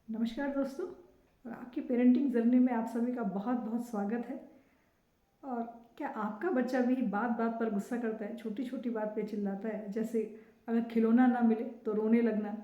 नमस्कार दोस्तों। और आपकी पेरेंटिंग जर्नी में आप सभी का बहुत बहुत स्वागत है। और क्या आपका बच्चा भी बात बात पर गुस्सा करता है, छोटी छोटी बात पे चिल्लाता है? जैसे अगर खिलौना ना मिले तो रोने लगना,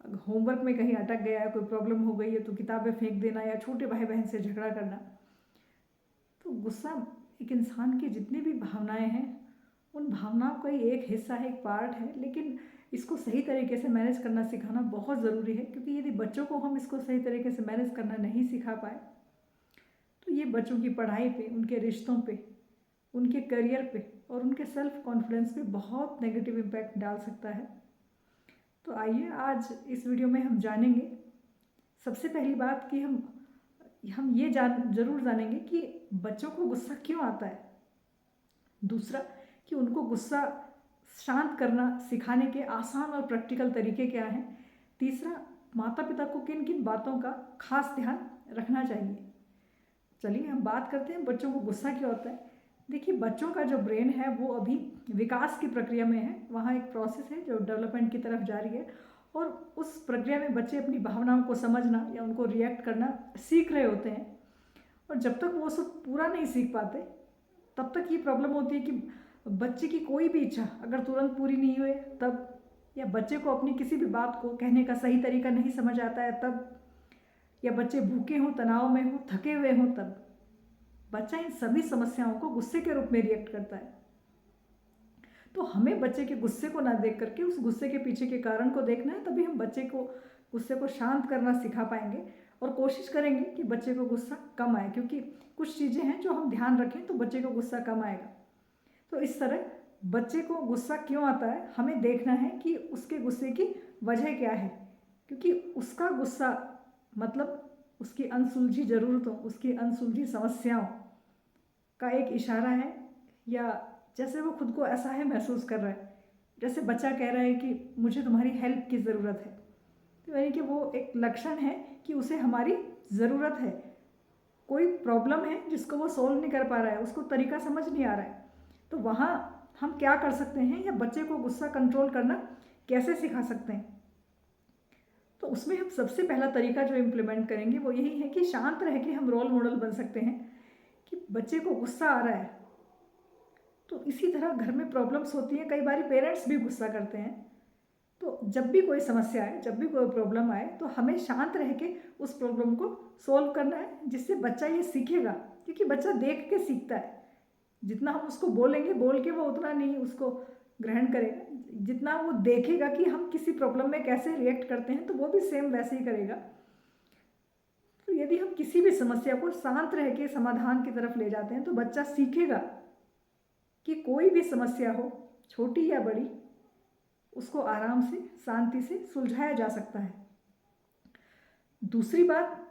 अगर होमवर्क में कहीं अटक गया है, कोई प्रॉब्लम हो गई है तो किताबें फेंक देना, या छोटे भाई बहन से झगड़ा करना। तो गुस्सा एक इंसान की जितनी भी भावनाएं हैं, उन भावनाओं का ही एक हिस्सा है, एक पार्ट है। लेकिन इसको सही तरीके से मैनेज करना सिखाना बहुत ज़रूरी है, क्योंकि यदि बच्चों को हम इसको सही तरीके से मैनेज करना नहीं सिखा पाए तो ये बच्चों की पढ़ाई पे, उनके रिश्तों पे, उनके करियर पे और उनके सेल्फ कॉन्फिडेंस पे बहुत नेगेटिव इम्पैक्ट डाल सकता है। तो आइए आज इस वीडियो में हम जानेंगे, सबसे पहली बात कि हम ये ज़रूर जानेंगे कि बच्चों को गुस्सा क्यों आता है। दूसरा, कि उनको गुस्सा शांत करना सिखाने के आसान और प्रैक्टिकल तरीके क्या हैं। तीसरा, माता पिता को किन किन बातों का खास ध्यान रखना चाहिए। चलिए हम बात करते हैं बच्चों को गुस्सा क्यों आता है। देखिए, बच्चों का जो ब्रेन है वो अभी विकास की प्रक्रिया में है। वहाँ एक प्रोसेस है जो डेवलपमेंट की तरफ जारी है, और उस प्रक्रिया में बच्चे अपनी भावनाओं को समझना या उनको रिएक्ट करना सीख रहे होते हैं। और जब तक वो सब पूरा नहीं सीख पाते तब तक ये प्रॉब्लम होती है कि बच्चे की कोई भी इच्छा अगर तुरंत पूरी नहीं हुए तब, या बच्चे को अपनी किसी भी बात को कहने का सही तरीका नहीं समझ आता है तब, या बच्चे भूखे हों, तनाव में हों, थके हुए हों तब, बच्चा इन सभी समस्याओं को गुस्से के रूप में रिएक्ट करता है। तो हमें बच्चे के गुस्से को ना देख करके उस गुस्से के पीछे के कारण को देखना है, तभी हम बच्चे को गुस्से को शांत करना सिखा पाएंगे और कोशिश करेंगे कि बच्चे को गुस्सा कम आए, क्योंकि कुछ चीज़ें हैं जो हम ध्यान रखें तो बच्चे को गुस्सा कम आएगा। तो इस तरह बच्चे को गुस्सा क्यों आता है हमें देखना है कि उसके गुस्से की वजह क्या है, क्योंकि उसका गुस्सा मतलब उसकी अनसुलझी ज़रूरतों, उसकी अनसुलझी समस्याओं का एक इशारा है। या जैसे वो खुद को असहाय महसूस कर रहा है, जैसे बच्चा कह रहा है कि मुझे तुम्हारी हेल्प की ज़रूरत है, तो यानी कि वो एक लक्षण है कि उसे हमारी ज़रूरत है। कोई प्रॉब्लम है जिसको वो सोल्व नहीं कर पा रहा है, उसको तरीका समझ नहीं आ रहा है। तो वहाँ हम क्या कर सकते हैं, या बच्चे को गुस्सा कंट्रोल करना कैसे सिखा सकते हैं। तो उसमें हम सबसे पहला तरीका जो इम्प्लीमेंट करेंगे वो यही है कि शांत रह के हम रोल मॉडल बन सकते हैं कि बच्चे को गुस्सा आ रहा है तो इसी तरह घर में प्रॉब्लम्स होती हैं, कई बार पेरेंट्स भी गुस्सा करते हैं। तो जब भी कोई समस्या आए, जब भी कोई प्रॉब्लम आए, तो हमें शांत रह के उस प्रॉब्लम को सोल्व करना है, जिससे बच्चा ये सीखेगा। क्योंकि बच्चा देख के सीखता है। जितना हम उसको बोलेंगे, बोल के वो उतना नहीं उसको ग्रहण करेगा, जितना वो देखेगा कि हम किसी प्रॉब्लम में कैसे रिएक्ट करते हैं तो वो भी सेम वैसे ही करेगा। तो यदि हम किसी भी समस्या को शांत रह के समाधान की तरफ ले जाते हैं तो बच्चा सीखेगा कि कोई भी समस्या हो, छोटी या बड़ी, उसको आराम से, शांति से सुलझाया जा सकता है। दूसरी बात,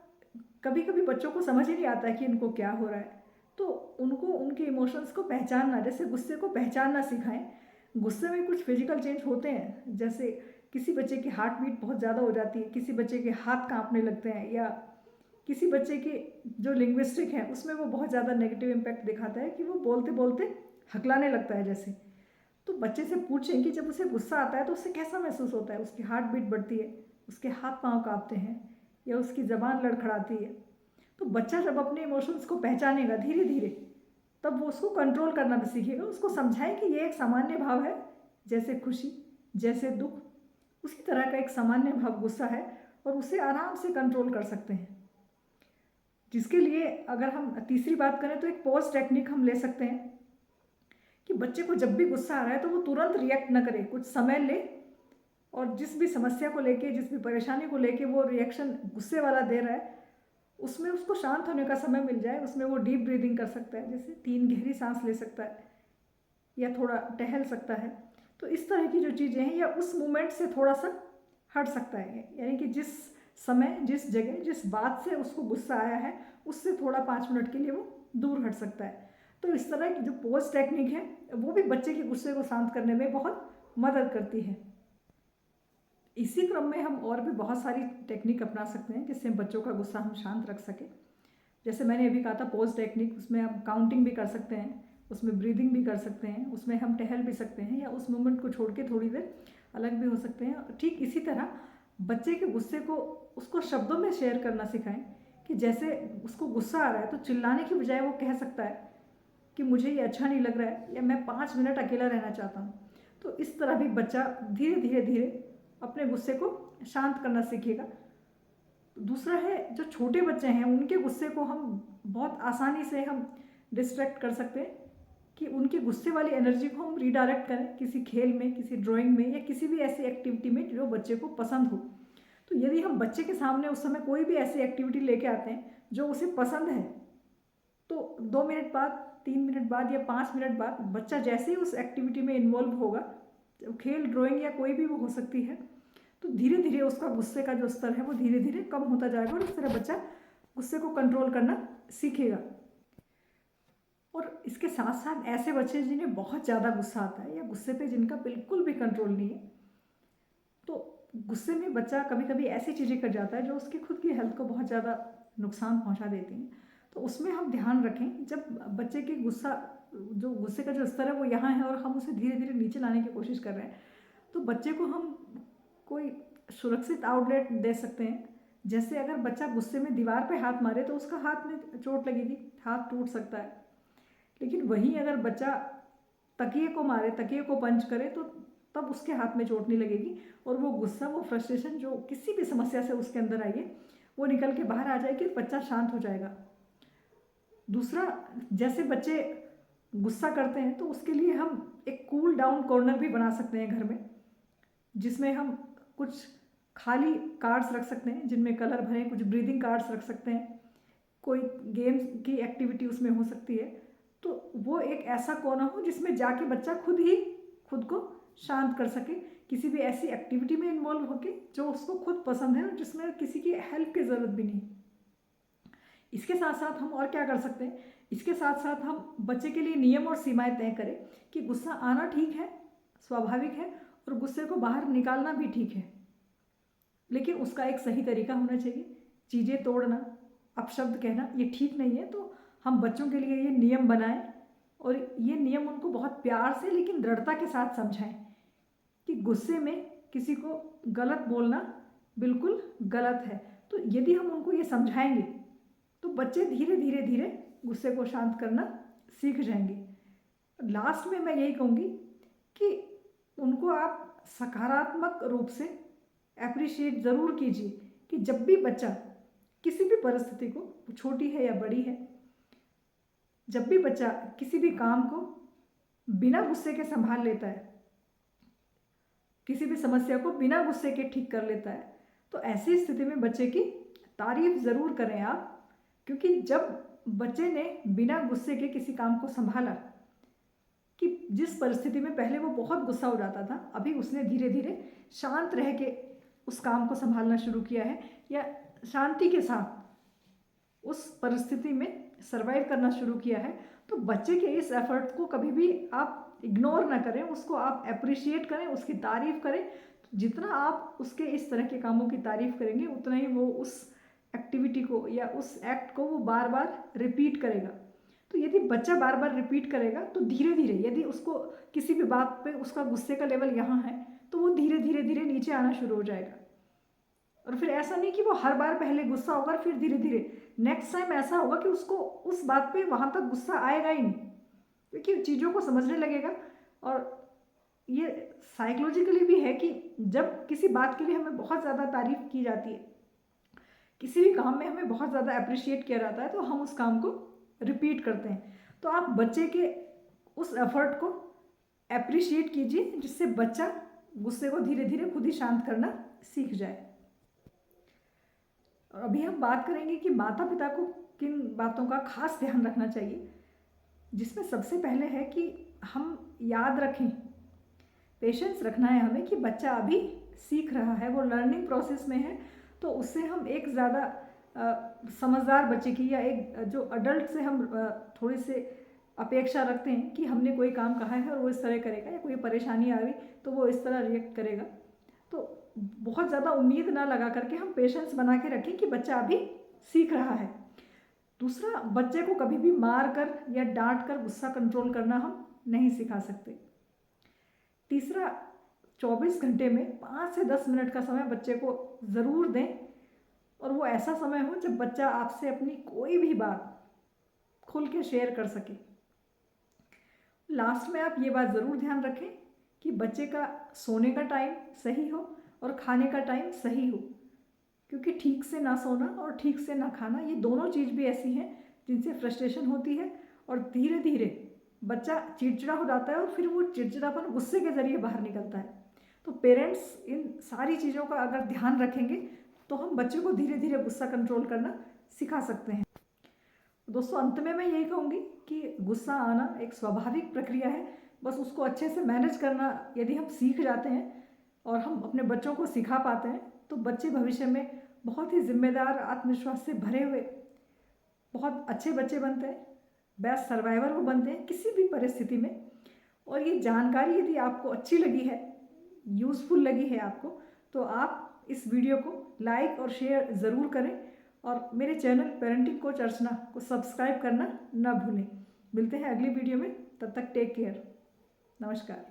कभी कभी बच्चों को समझ ही नहीं आता है कि इनको क्या हो रहा है, तो उनको उनके इमोशंस को पहचानना, जैसे गुस्से को पहचानना सिखाएं। गुस्से में कुछ फिजिकल चेंज होते हैं, जैसे किसी बच्चे की हार्ट बीट बहुत ज़्यादा हो जाती है, किसी बच्चे के हाथ कांपने लगते हैं, या किसी बच्चे के जो लिंग्विस्टिक है उसमें वो बहुत ज़्यादा नेगेटिव इम्पैक्ट दिखाता है कि वो बोलते बोलते हकलाने लगता है जैसे। तो बच्चे से पूछें कि जब उसे गुस्सा आता है तो उसे कैसा महसूस होता है, उसकी हार्ट बीट बढ़ती है, उसके हाथ पांव कांपते हैं, या उसकी ज़बान लड़खड़ाती है। तो बच्चा जब अपने इमोशंस को पहचानेगा धीरे धीरे, तब वो उसको कंट्रोल करना भी सीखेगा। उसको समझाएं कि ये एक सामान्य भाव है, जैसे खुशी, जैसे दुख, उसी तरह का एक सामान्य भाव गुस्सा है, और उसे आराम से कंट्रोल कर सकते हैं। जिसके लिए अगर हम तीसरी बात करें तो एक पॉज टेक्निक हम ले सकते हैं कि बच्चे को जब भी गुस्सा आ रहा है तो वो तुरंत रिएक्ट ना करे, कुछ समय ले, और जिस भी समस्या को लेके, जिस भी परेशानी को लेके वो रिएक्शन गुस्से वाला दे रहा है, उसमें उसको शांत होने का समय मिल जाए। उसमें वो डीप ब्रीदिंग कर सकता है, जैसे 3 गहरी सांस ले सकता है, या थोड़ा टहल सकता है। तो इस तरह की जो चीज़ें हैं, या उस मोमेंट से थोड़ा सा हट सकता है, यानी कि जिस समय, जिस जगह, जिस बात से उसको गुस्सा आया है उससे थोड़ा 5 मिनट के लिए वो दूर हट सकता है। तो इस तरह की जो पोज टेक्निक है वो भी बच्चे के गुस्से को शांत करने में बहुत मदद करती है। इसी क्रम में हम और भी बहुत सारी टेक्निक अपना सकते हैं जिससे बच्चों का गुस्सा हम शांत रख सकें। जैसे मैंने अभी कहा था पोज टेक्निक, उसमें हम काउंटिंग भी कर सकते हैं, उसमें ब्रीदिंग भी कर सकते हैं, उसमें हम टहल भी सकते हैं, या उस मोमेंट को छोड़ के थोड़ी देर अलग भी हो सकते हैं। ठीक इसी तरह बच्चे के गुस्से को उसको शब्दों में शेयर करना सिखाएं कि जैसे उसको गुस्सा आ रहा है तो चिल्लाने की बजाय वो कह सकता है कि मुझे ये अच्छा नहीं लग रहा है या मैं 5 मिनट अकेला रहना चाहता हूँ। तो इस तरह भी बच्चा धीरे धीरे धीरे अपने गुस्से को शांत करना सीखेगा। दूसरा है, जो छोटे बच्चे हैं उनके गुस्से को हम बहुत आसानी से हम डिस्ट्रैक्ट कर सकते हैं कि उनके गुस्से वाली एनर्जी को हम रीडायरेक्ट करें किसी खेल में, किसी ड्राइंग में या किसी भी ऐसी एक्टिविटी में जो बच्चे को पसंद हो। तो यदि हम बच्चे के सामने उस समय कोई भी ऐसी एक्टिविटी लेके आते हैं जो उसे पसंद है, तो 2 मिनट बाद, 3 मिनट बाद या 5 मिनट बाद बच्चा जैसे ही उस एक्टिविटी में इन्वॉल्व होगा, खेल, ड्राइंग या कोई भी वो हो सकती है, तो धीरे धीरे उसका गुस्से का जो स्तर है वो धीरे धीरे कम होता जाएगा और इस तरह बच्चा गुस्से को कंट्रोल करना सीखेगा। और इसके साथ साथ ऐसे बच्चे जिन्हें बहुत ज़्यादा गुस्सा आता है या गुस्से पे जिनका बिल्कुल भी कंट्रोल नहीं है, तो गुस्से में बच्चा कभी कभी ऐसी चीज़ें कर जाता है जो उसकी खुद की हेल्थ को बहुत ज़्यादा नुकसान पहुंचा देती हैं। तो उसमें हम ध्यान रखें, जब बच्चे की जो गुस्से का जो स्तर है वो यहाँ है और हम उसे धीरे धीरे नीचे लाने की कोशिश कर रहे हैं, तो बच्चे को हम कोई सुरक्षित आउटलेट दे सकते हैं। जैसे अगर बच्चा गुस्से में दीवार पे हाथ मारे तो उसका हाथ में चोट लगेगी, हाथ टूट सकता है। लेकिन वहीं अगर बच्चा तकिए को मारे, तकिए को पंच करे, तो तब उसके हाथ में चोट नहीं लगेगी और वो गुस्सा, वो फ्रस्ट्रेशन जो किसी भी समस्या से उसके अंदर आई है वो निकल के बाहर आ जाएगी और बच्चा शांत हो जाएगा। दूसरा, जैसे बच्चे गुस्सा करते हैं तो उसके लिए हम एक कूल डाउन कॉर्नर भी बना सकते हैं घर में, जिसमें हम कुछ खाली कार्ड्स रख सकते हैं जिनमें कलर भरें, कुछ ब्रीदिंग कार्ड्स रख सकते हैं, कोई गेम की एक्टिविटी उसमें हो सकती है। तो वो एक ऐसा कोना हो जिसमें जाके बच्चा खुद ही खुद को शांत कर सके, किसी भी ऐसी एक्टिविटी में इन्वॉल्व होके जो उसको खुद पसंद है और जिसमें किसी की हेल्प की ज़रूरत भी नहीं। इसके साथ साथ हम और क्या कर सकते हैं, इसके साथ साथ हम बच्चे के लिए नियम और सीमाएं तय करें कि गुस्सा आना ठीक है, स्वाभाविक है, और गुस्से को बाहर निकालना भी ठीक है, लेकिन उसका एक सही तरीका होना चाहिए। चीज़ें तोड़ना, अपशब्द कहना ये ठीक नहीं है। तो हम बच्चों के लिए ये नियम बनाएं और ये नियम उनको बहुत प्यार से लेकिन दृढ़ता के साथ समझाएं कि गुस्से में किसी को गलत बोलना बिल्कुल गलत है। तो यदि हम उनको ये समझाएंगे तो बच्चे धीरे धीरे धीरे गुस्से को शांत करना सीख जाएंगे। लास्ट में मैं यही कहूँगी कि उनको आप सकारात्मक रूप से एप्रिशिएट ज़रूर कीजिए कि जब भी बच्चा किसी भी परिस्थिति को, छोटी है या बड़ी है, जब भी बच्चा किसी भी काम को बिना गुस्से के संभाल लेता है, किसी भी समस्या को बिना गुस्से के ठीक कर लेता है, तो ऐसी स्थिति में बच्चे की तारीफ ज़रूर करें आप, क्योंकि जब बच्चे ने बिना गुस्से के किसी काम को संभाला, कि जिस परिस्थिति में पहले वो बहुत गुस्सा हो जाता था, अभी उसने धीरे धीरे शांत रह के उस काम को संभालना शुरू किया है या शांति के साथ उस परिस्थिति में सरवाइव करना शुरू किया है, तो बच्चे के इस एफर्ट को कभी भी आप इग्नोर ना करें, उसको आप अप्रिशिएट करें, उसकी तारीफ़ करें। जितना आप उसके इस तरह के कामों की तारीफ़ करेंगे उतना ही वो उस एक्टिविटी को या उस एक्ट को वो बार बार रिपीट करेगा। तो यदि बच्चा बार बार रिपीट करेगा तो धीरे धीरे, यदि उसको किसी भी बात पे उसका गुस्से का लेवल यहाँ है, तो वो धीरे धीरे धीरे नीचे आना शुरू हो जाएगा। और फिर ऐसा नहीं कि वो हर बार पहले गुस्सा होगा फिर धीरे धीरे नेक्स्ट टाइम ऐसा होगा कि उसको उस बात पे वहाँ तक गुस्सा आएगा ही नहीं, क्योंकि चीज़ों को समझने लगेगा। और ये साइकोलॉजिकली भी है कि जब किसी बात के लिए हमें बहुत ज़्यादा तारीफ की जाती है, किसी भी काम में हमें बहुत ज़्यादा अप्रिशिएट किया जाता है, तो हम उस काम को रिपीट करते हैं। तो आप बच्चे के उस एफर्ट को अप्रिशिएट कीजिए, जिससे बच्चा गुस्से को धीरे धीरे खुद ही शांत करना सीख जाए। और अभी हम बात करेंगे कि माता पिता को किन बातों का खास ध्यान रखना चाहिए, जिसमें सबसे पहले है कि हम याद रखें, पेशेंस रखना है हमें कि बच्चा अभी सीख रहा है, वो लर्निंग प्रोसेस में है। तो उससे हम एक ज़्यादा समझदार बच्चे की या एक जो अडल्ट से हम थोड़ी से अपेक्षा रखते हैं कि हमने कोई काम कहा है और वो इस तरह करेगा, या कोई परेशानी आ गई तो वो इस तरह रिएक्ट करेगा। तो बहुत ज़्यादा उम्मीद ना लगा करके हम पेशेंस बना के रखें कि बच्चा अभी सीख रहा है। दूसरा, बच्चे को कभी भी मार कर या डांट कर गुस्सा कंट्रोल करना हम नहीं सिखा सकते। तीसरा, 24 घंटे में 5 से 10 मिनट का समय बच्चे को ज़रूर दें, और वो ऐसा समय हो जब बच्चा आपसे अपनी कोई भी बात खुल के शेयर कर सके। लास्ट में आप ये बात ज़रूर ध्यान रखें कि बच्चे का सोने का टाइम सही हो और खाने का टाइम सही हो, क्योंकि ठीक से ना सोना और ठीक से ना खाना, ये दोनों चीज़ भी ऐसी हैं जिनसे फ्रस्ट्रेशन होती है और धीरे धीरे बच्चा चिड़चिड़ा हो जाता है और फिर वो चिड़चिड़ापन गुस्से के ज़रिए बाहर निकलता है। तो पेरेंट्स इन सारी चीज़ों का अगर ध्यान रखेंगे तो हम बच्चे को धीरे धीरे गुस्सा कंट्रोल करना सिखा सकते हैं। दोस्तों, अंत में मैं यही कहूँगी कि गुस्सा आना एक स्वाभाविक प्रक्रिया है, बस उसको अच्छे से मैनेज करना यदि हम सीख जाते हैं और हम अपने बच्चों को सिखा पाते हैं तो बच्चे भविष्य में बहुत ही जिम्मेदार, आत्मविश्वास से भरे हुए बहुत अच्छे बच्चे बनते हैं, बेस्ट सर्वाइवर वो बनते हैं किसी भी परिस्थिति में। और ये जानकारी यदि आपको अच्छी लगी है, यूज़फुल लगी है आपको, तो आप इस वीडियो को लाइक और शेयर ज़रूर करें और मेरे चैनल पेरेंटिंग कोच अर्चना को सब्सक्राइब करना न भूलें। मिलते हैं अगली वीडियो में, तब तक टेक केयर। नमस्कार।